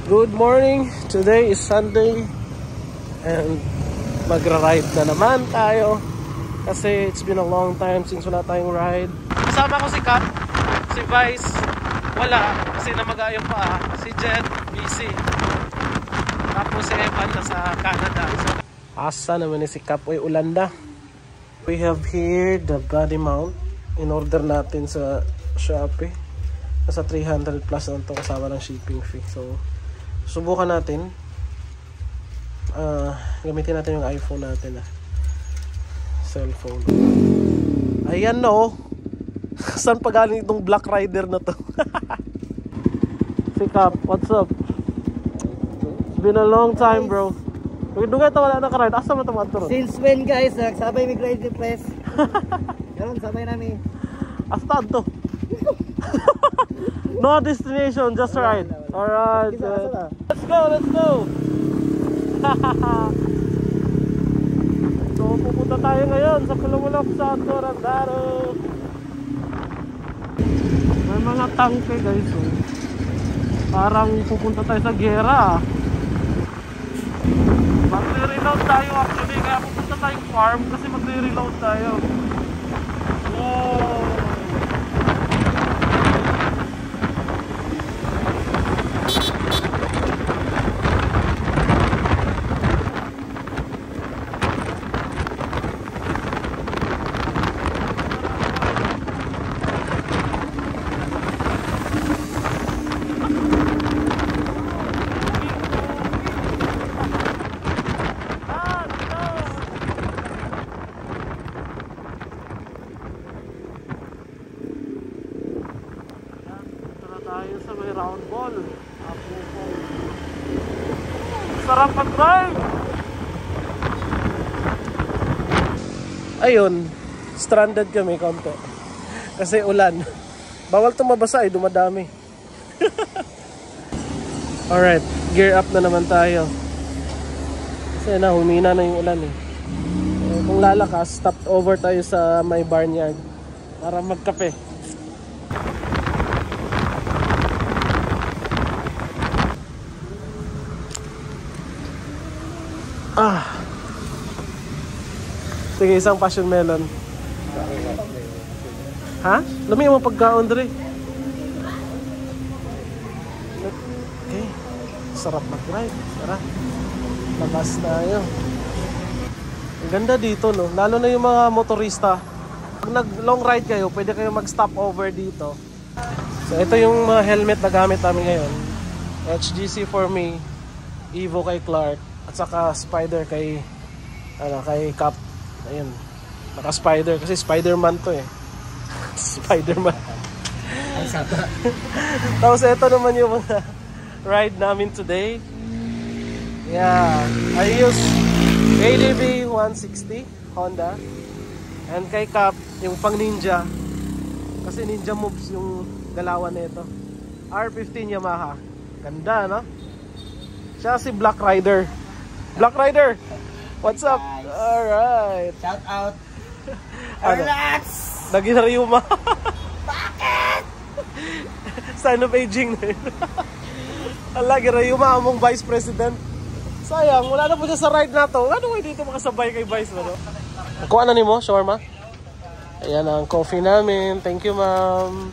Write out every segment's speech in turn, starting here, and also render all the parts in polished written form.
Good morning! Today is Sunday and magra-ride na naman tayo kasi it's been a long time since wala tayong ride. Kasama ko si Cap, si Vice, wala kasi namaga yung paa, si Jed, busy. Tapos si Evan nasa Canada. So, asa naman ni si Cap, uy ulan na. We have here the body mount in order natin sa Shopee. Nasa 300 plus na ito kasama ng shipping fee. So, subukan natin. Gamitin natin yung iPhone natin. Cellphone. Ayan no. Saan pa galing itong Black Rider na to? Si Cap, what's up? It's been a long time, bro. Dugay ito wala nakaride. Asa mo ito maturo? Since when guys, nagsabay may grade place. Ganun, sabay namin. Asa ito? No destination, just ride. Alright. Let's go, let's go. So, pupunta tayo ngayon sa Caloocan sa Torandaro. May mga tangke guys. Oh. Parang pupunta tayo sa gera. Magre-reload tayo actually. Kaya pupunta tayong farm kasi magre-reload tayo. Wow. Tayo sa may round ball. Sarap mag-drive. Ayun, stranded kami konti kasi ulan. Bawal tumabasa ay dumadami. Alright, gear up na naman tayo kasi na humina na yung ulan eh. Kung lalakas, stop over tayo sa may barnyard para magkape. Sige, isang passion melon. Ha? Lami mo pagkaon dre. Okay. Sarap mag-ride. Tara. Labas tayo. Ang ganda dito, no? Lalo na yung mga motorista. Pag nag-long ride kayo, pwede kayo mag-stop over dito. So, ito yung mga helmet na gamit namin ngayon. HGC for me, Evo kay Clark, at saka Spider kay Cap. Ayun, naka-Spider kasi Spider-Man to eh. Spider-Man. Tapos ito naman yung mga ride namin today. Yeah, I use ADB 160 Honda. And kay Cap, yung pang Ninja. Kasi Ninja moves yung galawan nito. R15 Yamaha. Ganda, no? Siya si Black Rider. Black Rider, what's up? Alright. Shout out. Relax. Naging Ryuma. Bakit? Sign of aging na yun. Ala, Ryuma among Vice President. Sayang, wala na po siya sa ride na to. Ano mo dito makasabay kay Vice mo, no? Kuha na ni mo, shawarma? Ayan ang coffee namin. Thank you, ma'am.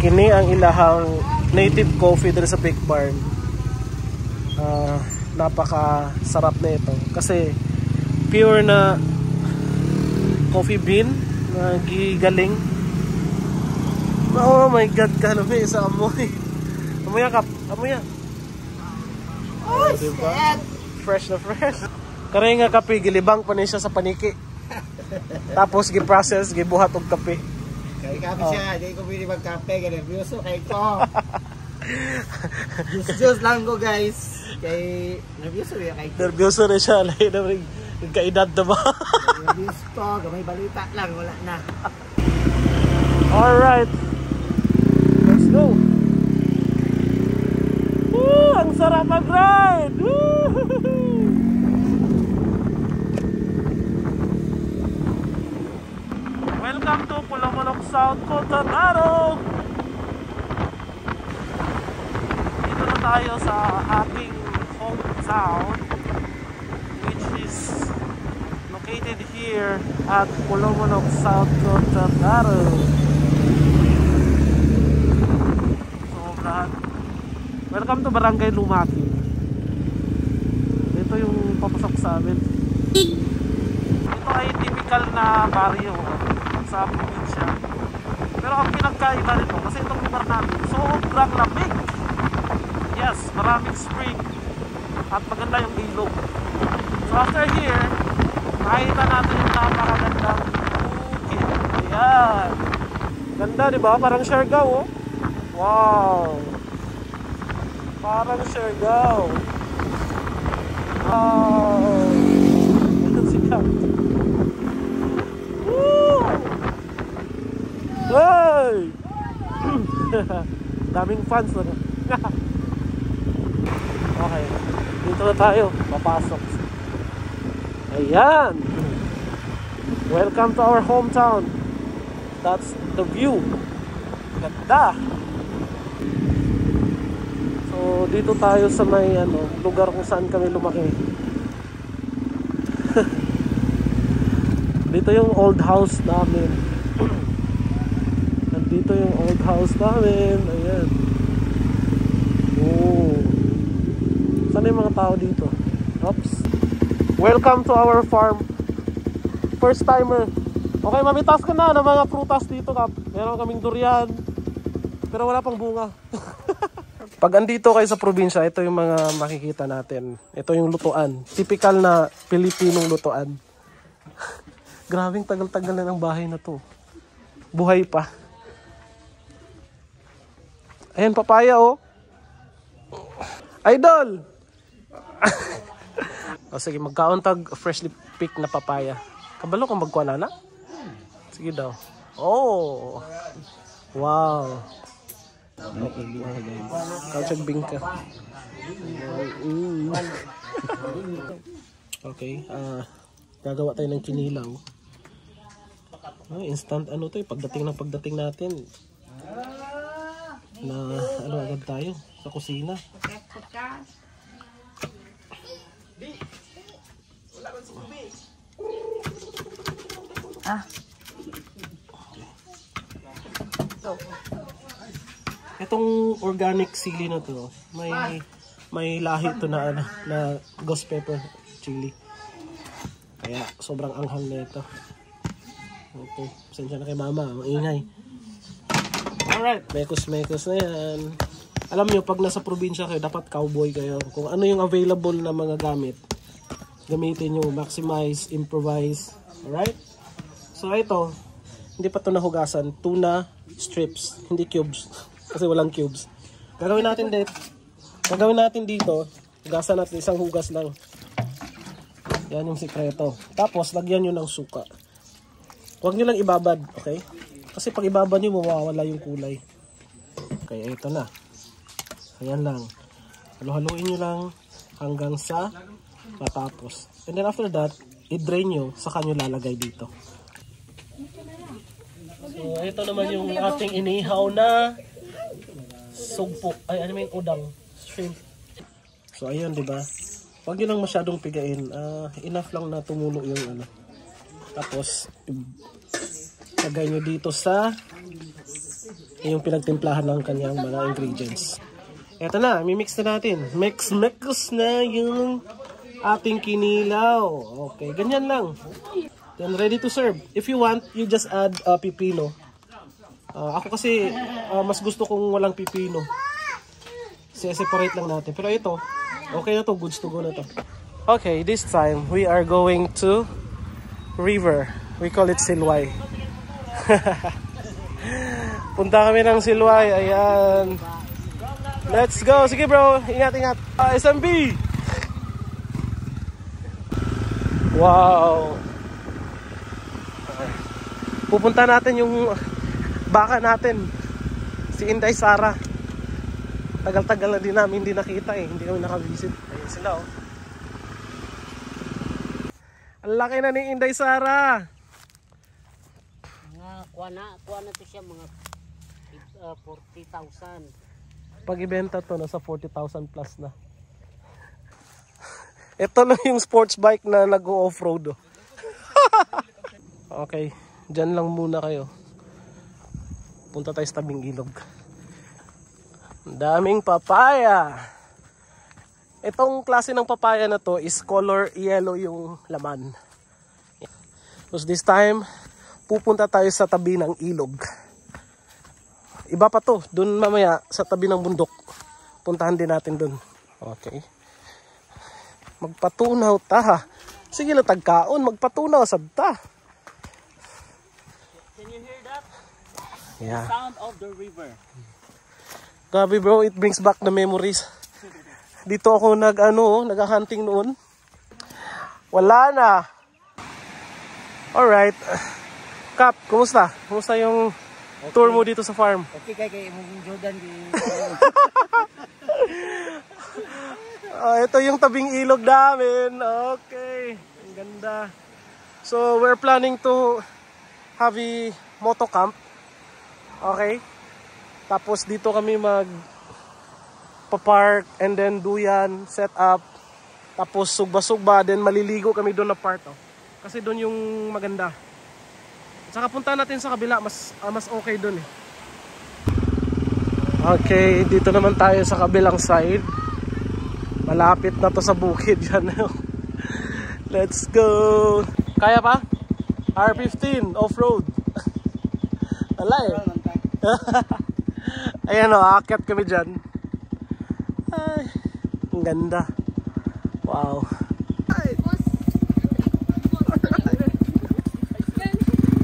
Kini ang ilahang native coffee dito sa Big Barn. Napaka sarap na ito kasi pure na coffee bean na gigaling. Oh my god, kanami sa amoy. Amoy Kap, amoy. Oh, diba? Fresh na fresh. Kare nga kape gilibang pa ni siya sa paniki. Tapos gi-process, gibuhat og kape. Kay kape siya, di ko pwede magkape, nervyoso kay ko. Just lang ko guys. Kay nervyoso rin kay. Nervyoso rin siya, lahi na rin kaedad na ba? Nervyoso to, gamay balita lang, wala na. Alright. Let's go. Woo, ang sarap mag-ride. Welcome to Caloocan South Cotabato. tayo sa ating hometown, which is located here at Pulongonok, South Cotabato. So lahat, welcome to Barangay Lumaki. Ito yung papasok sa amin. Ito ay typical na barrio sa probinsya. Pero ang pinagkaiba nito, kasi itong lugar namin sobrang lamig. Yes, maraming spring at maganda yung ilog. So after here, makikita natin yung napakagandang bukid. Ayan. Ganda, diba? Parang Siargao, oh. Wow. Parang Siargao. Wow. Ito si Cap. Woo! Hey! Daming fans na. Okay. Dito na tayo. Papasok. Ayan. Welcome to our hometown. That's the view. Ganda. So dito tayo sa may lugar kung saan kami lumaki. Dito yung old house namin. Dito yung old house namin. Ayan. Oh. Saan yung mga tao dito? Oops. Welcome to our farm. First timer. Okay, mamitas ka na ng mga prutas dito, Kap. Meron kaming durian, pero wala pang bunga. Pag andito kayo sa probinsya, ito yung mga makikita natin. Ito yung lutuan. Typical na Pilipinong lutuan. Grabing tagal-tagal na ng bahay na to. Buhay pa. Ayan, papaya, oh. Idol! O sige, magkauntag freshly picked na papaya. Kabalo kang magkuha na? Sige daw. Oh! Wow! Kautsag bingka. Okay, gagawa tayo ng kinilaw. Instant to eh, pagdating natin na agad tayo sa kusina. Itong organic sili na to, may lahi to na ghost pepper chili. Kaya sobrang anghang na ito. Okay, pasensya na kay mama, maingay. Alright, mekos na yan. Alam nyo, pag nasa probinsya kayo, dapat cowboy kayo. Kung ano yung available na mga gamit, gamitin nyo, maximize, improvise. Alright? So ito, hindi pa ito nahugasan. Tuna strips, hindi cubes. Kasi walang cubes. Gagawin natin dito, hugasan natin, isang hugas lang. Yan yung sikreto. Tapos, lagyan nyo ng suka. Huwag nyo lang ibabad, okay? Kasi pag ibabad nyo, mawawala yung kulay. Okay, ito na. Ayan lang. Halo-haluin nyo lang hanggang sa matapos. And then after that, i-drain nyo, saka nyo lalagay dito. So, ito naman yung ating inihaw na sugpok. Ay, ano yung udang? Shrimp. So, ayun, diba? Huwag nyo lang masyadong pigain. Enough lang na tumulo yung Tapos, lagay nyo dito sa yung pinagtimplahan ng kanyang mga ingredients. Eto na, mimix na natin. Mix na yung ating kinilaw. Okay, ganyan lang. Then ready to serve. If you want, you just add pipino. Ako kasi mas gusto kong walang pipino. Separate lang natin. Pero ito, okay na to, goods to go na to. Okay, this time we are going to river. We call it Silway. Punta kami ng Silway. Ayan. Let's go. Sige bro, ingat. SMB! Wow. Pupunta natin yung baka natin. Si Inday Sara. Tagal-tagal na din namin hindi nakita eh. Hindi kami nakavisit. Ayun sila oh. Ang laki na ni Inday Sara. Kuha na to siya mga 40,000. Pag ibenta to, nasa 40,000 plus na. Ito lang yung sports bike na nag-off-road. Oh. Okay, dyan lang muna kayo. Punta tayo sa tabing ilog. Daming papaya. Itong klase ng papaya na to is color yellow yung laman. So this time, pupunta tayo sa tabi ng ilog. Iba pa to, dun mamaya sa tabi ng bundok. Puntahan din natin dun. Okay. Magpatunaw ta. Sige lang tagkaon, magpatunaw sa ta. Can you hear that? Yeah. Sound of the river. Grabe bro, it brings back the memories. Dito ako nag-hunting noon. Wala na. Alright. Kap, kumusta? Kumusta yung tour mo dito sa farm? Okay kay Jordan di. Ito yung tabing ilog namin. Okay. Ang ganda. So, we're planning to have a moto camp. Okay. Tapos dito kami pa-park and then duyan, set up. Tapos sugba-sugba, then maliligo kami doon na part. Oh. Kasi doon yung maganda. Saka punta natin sa kabila, mas okay doon eh. Okay, dito naman tayo sa kabilang side. Malapit na to sa bukid yan. Let's go. Kaya pa? R15 off-road. Alay. Ayan o, aakyat kami dyan. Ay, ang ganda. Wow.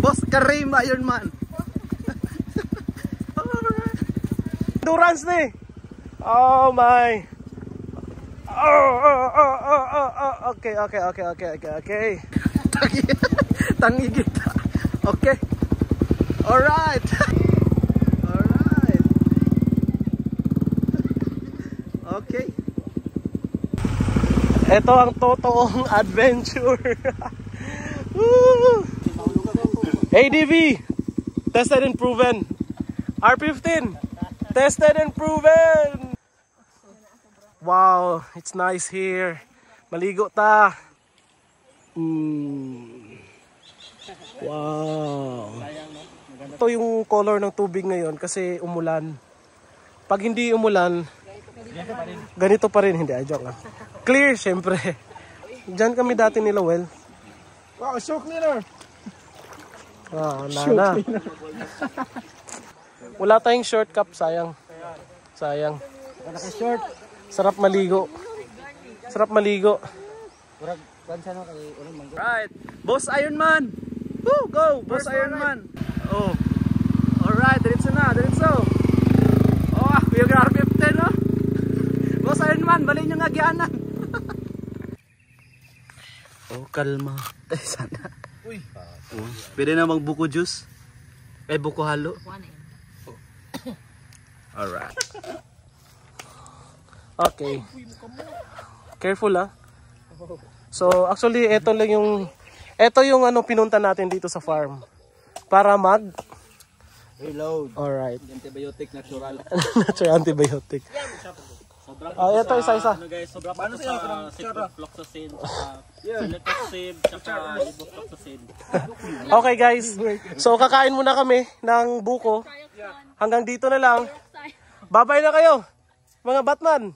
Boss Karim Iron Man. Endurance ni. Oh my. Okay. Tangi kita. Okay. Alright. Alright. Okay. Ito ang totoong adventure. Woo! ADV, tested and proven. R15, tested and proven. Wow, it's nice here. Maligo ta. Wow. Ito yung color ng tubig ngayon kasi umulan. Pag hindi umulan, ganito pa rin. Hindi, joke lang. Clear, syempre. Diyan kami dati nila, well. Wow, so cleaner. Nana. Wala tayong short cup, sayang. Sayang. Naka-short. Sarap maligo. Sarap maligo. Right. Boss Iron Man. Woo, go. Boss Iron Man. Oh. Alright, diretso na, diretso. Oh, Kuya R15, no? Boss Iron Man, bali nyo nga gianan. Oh, kalma. Tayo sana. Uy. Pwede na magbuko juice. Buko halo. Alright. Okay. Careful ah. So actually ito yung pinunta natin dito sa farm para Reload. Alright. Antibiotic natural. Natural antibiotic. Ito isa-isa. Guys, sobra pa sa ciprofloxacin, silicosib, saka levofloxacin. Okay guys. So kakain muna kami ng buko. Hanggang dito na lang. Bye-bye na kayo, mga Batman.